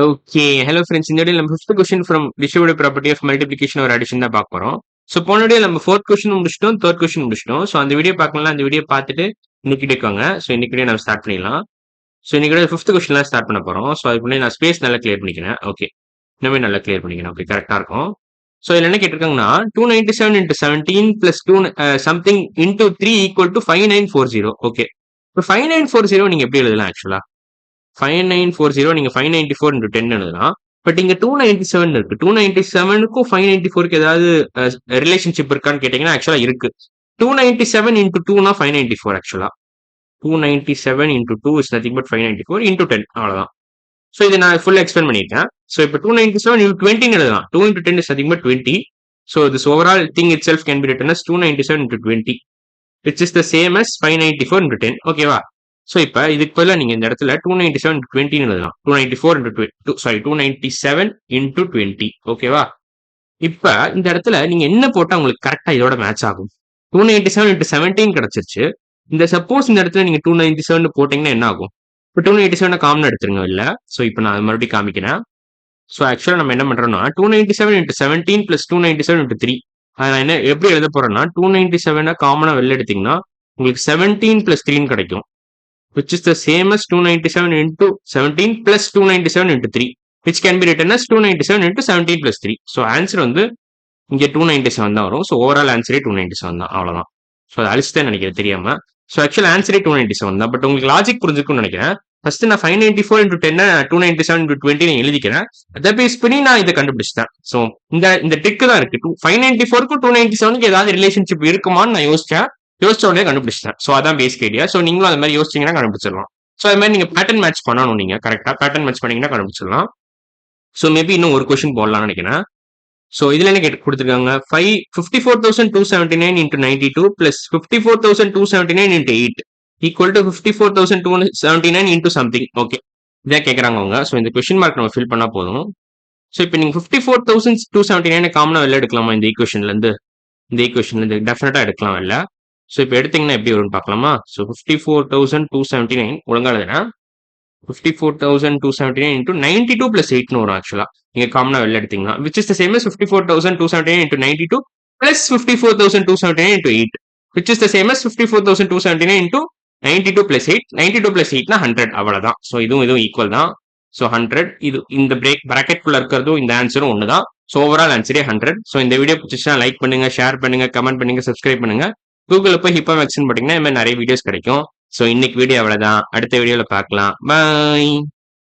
Okay. Hello friends. இந்த வீடியோல நம்ம 5th question from distributive property of multiplication ஒரு அடிஷன் தான் பார்க்க போறோம். ஸோ போன வீடியோல நம்ம 4th கொஸ்டின் முடிச்சிட்டோம், 3rd கொஸ்டின் முடிச்சிட்டோம். ஸோ அந்த வீடியோ பார்க்கலாம், அந்த வீடியோ பார்த்துட்டு இன்னைக்கு வீடியோக்கு வாங்க. ஸோ இன்னைக்கு வீடியோ நம்ம ஸ்டார்ட் பண்ணிடலாம். ஸோ இன்னைக்கு 5th கொஸ்டின்லாம் ஸ்டார்ட் பண்ண போறோம். ஸோ அதுக்கு முன்னாடி நான் ஸ்பேஸ் நல்லா கிளியர் பண்ணிக்கிறேன். ஓகே. இன்னுமே நல்லா கிளியர் பண்ணிக்கிறேன். ஓகே, கரெக்டா இருக்கும். ஸோ இதுல என்ன கேட்டிருக்காங்கன்னா 297 into 17 plus 2 something into 3 equal to 5940. Okay. இப்போ 5940 நீங்க எப்படி எழுதலாம் ஆக்சுவலா? 5940 நீங்க 594 into 10 எழுதலாம். பட் இங்க 297 இருக்கு. 297க்கும் 594க்கு ஏதாவது ரிலேஷன்ஷிப் இருக்கான்னு கேட்டீங்கன்னா ஆக்சுவலா இருக்கு. 297 into 2னா 594 ஆக்சுவலா. 297 into 2 is nothing but 594 into 10 அவ்வளவுதான். ஸோ இதை நான் ஃபுல் எக்ஸ்பிளைன் பண்ணியிருக்கேன். ஸோ இப்போ 297 into 20 எழுதலாம். 2 into 10 is nothing but 20. So this overall thing itself can be written as 297 into 20, which is the same as 594 into 10. ஓகேவா? So இப்போ இதுக்கு பதிலாக நீங்க இந்த இடத்துல 297 into 20 எழுதலாம். 294 into 297 into 20. ஓகேவா? இப்ப இந்த இடத்துல நீங்க என்ன போட்டா உங்களுக்கு கரெக்டா இதோட மேட்ச் ஆகும்? 297 into 17 கிடைச்சிருச்சு. இந்த சப்போஸ் இந்த இடத்துல நீங்க 297 போட்டீங்கன்னா என்ன ஆகும்? இப்போ 287 காமன் எடுத்துருங்க இல்ல. ஸோ இப்போ நான் அது மறுபடியும் காமிக்கிறேன். ஸோ ஆக்சுவலா நம்ம என்ன பண்றோம்னா 297 into 17 plus 297 into 3. நான் என்ன எப்படி எழுத போறேன்னா 297 காமனா வெளில எடுத்தீங்கன்னா உங்களுக்கு 17 plus 3 கிடைக்கும். which is the same as 297 into 17 plus 297 into 3, which can be written as 297 into 17 plus 3. So answer வந்து இங்க 297 தான் வரும். ஸோ ஓவரால் ஆன்சரே 297 தான், அவ்வளவுதான். ஸோ அது அழிச்சுதான் நினைக்கிறேன் தெரியாம. ஸோ ஆக்சுவல் ஆன்சரே 297 தான். பட் உங்களுக்கு லாஜிக் புரிஞ்சுக்கும்னு நினைக்கிறேன். ஃபர்ஸ்ட் நான் 594 into 10 297 into 20 நான் எழுதிக்கிறேன். அதை பேஸ் பண்ணி நான் இதை கண்டுபிடிச்சிட்டேன். ஸோ இந்த ட்ரிக் தான் இருக்கு. 594க்கும் 297க்கு ஏதாவது ரிலேஷன்ஷிப் இருக்குமான்னு நான் யோசிச்ச உடனே கண்டுபிடிச்சிட்டேன். ஸோ அதான் பேசிக் ஐடியா. ஸோ நீங்களும் அது மாதிரி யோசிச்சீங்கன்னா கண்டுபிடிச்சிடலாம். ஸோ அது மாதிரி நீங்க பேட்டர்ன் மேட்ச் பண்ணணும். நீங்க கரெக்டா பேட்டர்ன் மேட்ச் பண்ணீங்கன்னா கண்டுபிடிச்சிடலாம். ஸோ மேபி இன்னும் ஒரு கொஸ்டின் போடலாம்னு நினைக்கிறேன். ஸோ இதுல என்ன கொடுத்துருக்காங்க 54,279 into 92 plus 54,279 into 8 equal to 54,279 into something. Okay, இதான் கேட்கறாங்க அவங்க. ஸோ இந்த கொஸ்டின் மார்க் நம்ம ஃபில் பண்ணா போதும். ஸோ இப்போ நீங்க 54,279 காமனா வெளில எடுக்கலாமா இந்த ஈக்குவேஷன்ல இருந்து? இந்த ஈக்குவேஷன்ல இருந்து டெஃபினட்டா எடுக்கலாம் இல்ல. ஸோ இப்போ எடுத்தீங்கன்னா எப்படி வரும்னு பார்க்கலாமா? ஸோ 54,279 ஒழுங்கா எழுதுனா 54,279 into 92 plus 8 வரும் ஆக்சுவலா. நீங்க காமனா வெளில எடுத்தீங்கன்னா which is the same as 54,279 into 92 plus 54,279 into 8, which is the same as 54,279 into 92 plus 8. 92 plus 8 னா 100, அவ்வளவுதான். ஸோ இதுவும் ஈக்குவல் தான். ஸோ 100 இது இந்த பிராக்கெட் குள்ள இருக்கிறதும் இந்த ஆன்சரும் ஒண்ணுதான். ஸோ ஓவரால் ஆன்சரே 100. ஸோ இந்த வீடியோ பிடிச்சிச்சுன்னா லைக் பண்ணுங்க, ஷேர் பண்ணுங்க, கமெண்ட் பண்ணுங்க, சப்ஸ்கிரைப் பண்ணுங்க. கூகுள்ல போய் ஹிப்பா மேக்ஸ்ன்னு போட்டீங்கன்னா இந்த மாதிரி நிறைய வீடியோஸ் கிடைக்கும். ஸோ இன்னைக்கு வீடியோ அவ்வளவுதான். அடுத்த வீடியோல பார்க்கலாம். பாய்.